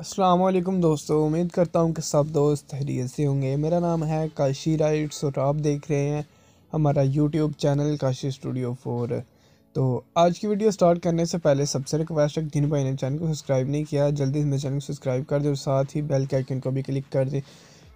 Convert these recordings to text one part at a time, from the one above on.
अस्सलाम वालेकुम दोस्तों, उम्मीद करता हूँ कि सब दोस्त खैरियत से होंगे। मेरा नाम है काशी राइट्स और आप देख रहे हैं हमारा यूट्यूब चैनल काशी स्टूडियो 4। तो आज की वीडियो स्टार्ट करने से पहले सबसे रिक्वेस्ट है, जिन भाई ने चैनल को सब्सक्राइब नहीं किया जल्दी से मेरे चैनल को सब्सक्राइब कर दें और साथ ही बेल के आइकन को भी क्लिक कर दें,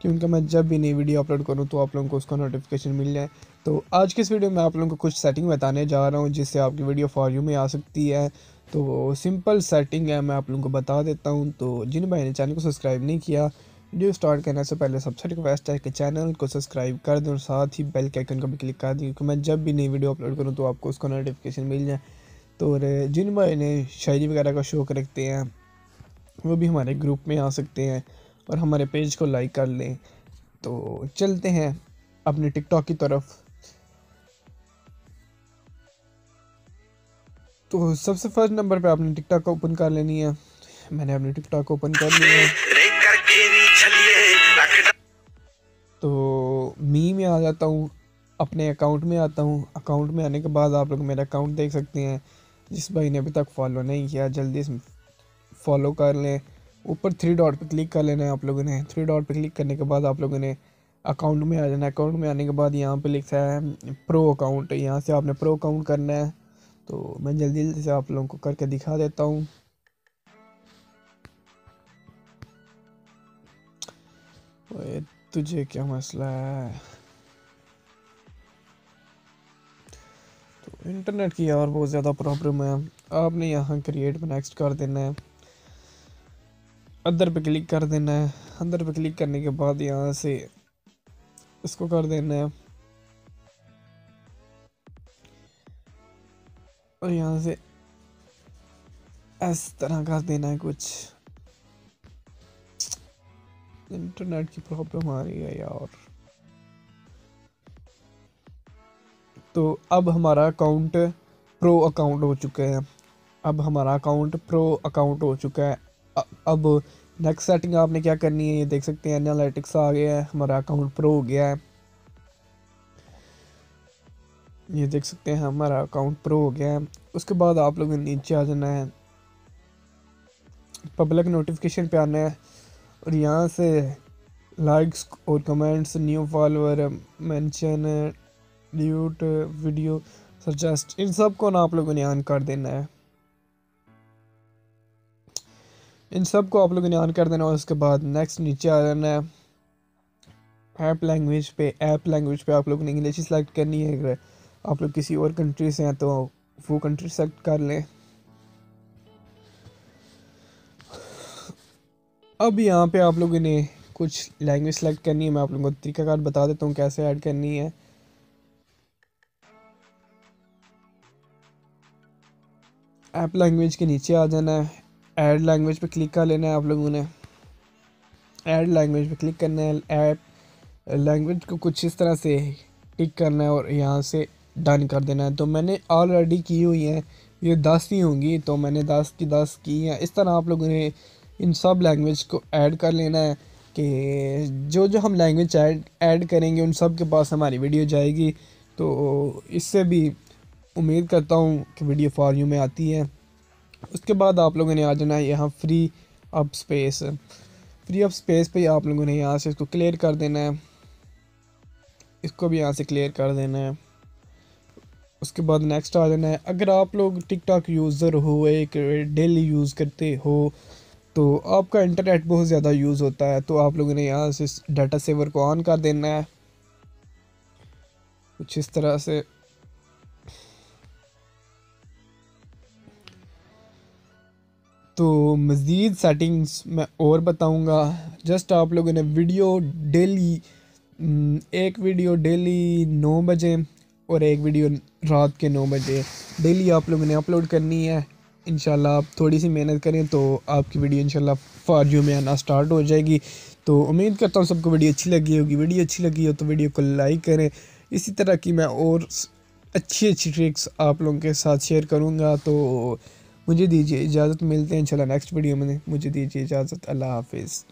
क्योंकि मैं जब भी नई वीडियो अपलोड करूँ तो आप लोगों को उसका नोटिफिकेशन मिल जाए। तो आज की इस वीडियो में आप लोगों को कुछ सेटिंग बताने जा रहा हूँ जिससे आपकी वीडियो फॉर यू में आ सकती है। तो सिंपल सेटिंग है, मैं आप लोगों को बता देता हूँ। तो जिन भाई ने चैनल को सब्सक्राइब नहीं किया, वीडियो स्टार्ट करने से पहले सबसे रिक्वेस्ट है कि चैनल को सब्सक्राइब कर दें और साथ ही बेल के आइकन को भी क्लिक कर दें, क्योंकि मैं जब भी नई वीडियो अपलोड करूँ तो आपको उसका नोटिफिकेशन मिल जाए। तो और जिन भाई ने शायरी वगैरह का शौक़ रखते हैं वो भी हमारे ग्रुप में आ सकते हैं और हमारे पेज को लाइक कर लें। तो चलते हैं अपने टिकटॉक की तरफ। तो सबसे फर्स्ट नंबर पे आपने टिकटॉक को ओपन कर लेनी है। मैंने अपनी टिकटॉक ओपन कर लिया है। तो मी में आ जाता हूँ, अपने अकाउंट में आता हूँ। अकाउंट में आने के बाद आप लोग मेरा अकाउंट देख सकते हैं। जिस भाई ने अभी तक फॉलो नहीं किया जल्दी से फॉलो कर लें। ऊपर थ्री डॉट पे क्लिक कर लेना है आप लोगों ने। थ्री डॉट पे क्लिक करने के बाद आप लोगों ने अकाउंट में आ जाना है। अकाउंट में आने के बाद यहाँ पे लिखा है प्रो अकाउंट, यहाँ से आपने प्रो अकाउंट करना है। तो मैं जल्दी जल्दी से आप लोगों को करके दिखा देता हूँ। तुझे क्या मसला है? तो इंटरनेट की यार बहुत ज़्यादा प्रॉब्लम है। आपने यहाँ क्रिएट पे नेक्स्ट कर देना है, अदर पे क्लिक कर देना है। अदर पे क्लिक करने के बाद यहाँ से इसको कर देना है और यहाँ से इस तरह कर देना है। कुछ इंटरनेट की प्रॉब्लम आ रही है यार। तो अब हमारा अकाउंट प्रो अकाउंट हो चुका है। अब हमारा अकाउंट प्रो अकाउंट हो चुका है। अब नेक्स्ट सेटिंग आपने क्या करनी है, ये देख सकते हैं एनालिटिक्स आ गया है, हमारा अकाउंट प्रो हो गया है। ये देख सकते हैं हमारा अकाउंट प्रो हो गया है। उसके बाद आप लोगों ने नीचे आ जाना है, पब्लिक नोटिफिकेशन पे आना है और यहाँ से लाइक्स और comments, new follower, mention, duet, video suggest, इन सब को ना आप लोगों ने ऑन कर देना है। इन सब को आप लोगों ने ऑन कर देना और उसके बाद नेक्स्ट नीचे आ जाना है ऐप लैंग्वेज पे। ऐप लैंग्वेज पे आप लोगों ने इंग्लिश सेलेक्ट करनी है। अगर आप लोग किसी और कंट्री से हैं तो वो कंट्री सेलेक्ट कर लें। अब यहाँ पे आप लोगों ने कुछ लैंग्वेज सेलेक्ट करनी है। मैं आप लोगों को तरीकाकार बता देता हूँ कैसे ऐड करनी है। ऐप लैंग्वेज के नीचे आ जाना है, ऐड लैंग्वेज पे क्लिक कर लेना है आप लोगों ने। ऐड लैंग्वेज पे क्लिक करना है। ऐप लैंग्वेज को कुछ इस तरह से टिक करना है और यहाँ से डन कर देना है। तो मैंने ऑलरेडी की हुई हैं, ये 10 ही होंगी, तो मैंने 10 की 10 की हैं। इस तरह आप लोगों ने इन सब लैंग्वेज को ऐड कर लेना है कि जो जो हम लैंग्वेज ऐड करेंगे उन सब के पास हमारी वीडियो जाएगी। तो इससे भी उम्मीद करता हूँ कि वीडियो फॉर यू में आती है। उसके बाद आप लोगों ने आ जाना है यहाँ free up space. Free up space पे आप लोगों ने यहाँ से इसको क्लियर कर देना है, इसको भी यहाँ से क्लियर कर देना है। उसके बाद नेक्स्ट आ जाना है। अगर आप लोग टिकटॉक यूज़र हो, एक डेली यूज़ करते हो, तो आपका इंटरनेट बहुत ज़्यादा यूज़ होता है, तो आप लोगों ने यहाँ से डाटा सेवर को ऑन कर देना है कुछ इस तरह से। तो मज़ीद सेटिंग्स मैं और बताऊंगा। जस्ट आप लोगों ने वीडियो डेली, एक वीडियो डेली 9 बजे और एक वीडियो रात के 9 बजे डेली आप लोगों ने अपलोड करनी है। इंशाल्लाह आप थोड़ी सी मेहनत करें तो आपकी वीडियो इंशाल्लाह फॉर यू में आना स्टार्ट हो जाएगी। तो उम्मीद करता हूँ सबको वीडियो अच्छी लगी होगी। वीडियो अच्छी लगी हो तो वीडियो को लाइक करें। इसी तरह की मैं और अच्छी अच्छी ट्रिक्स आप लोगों के साथ शेयर करूँगा। तो मुझे दीजिए इजाज़त, मिलते हैं इंशाल्लाह नेक्स्ट वीडियो में। मुझे दीजिए इजाज़त, अल्लाह हाफिज़।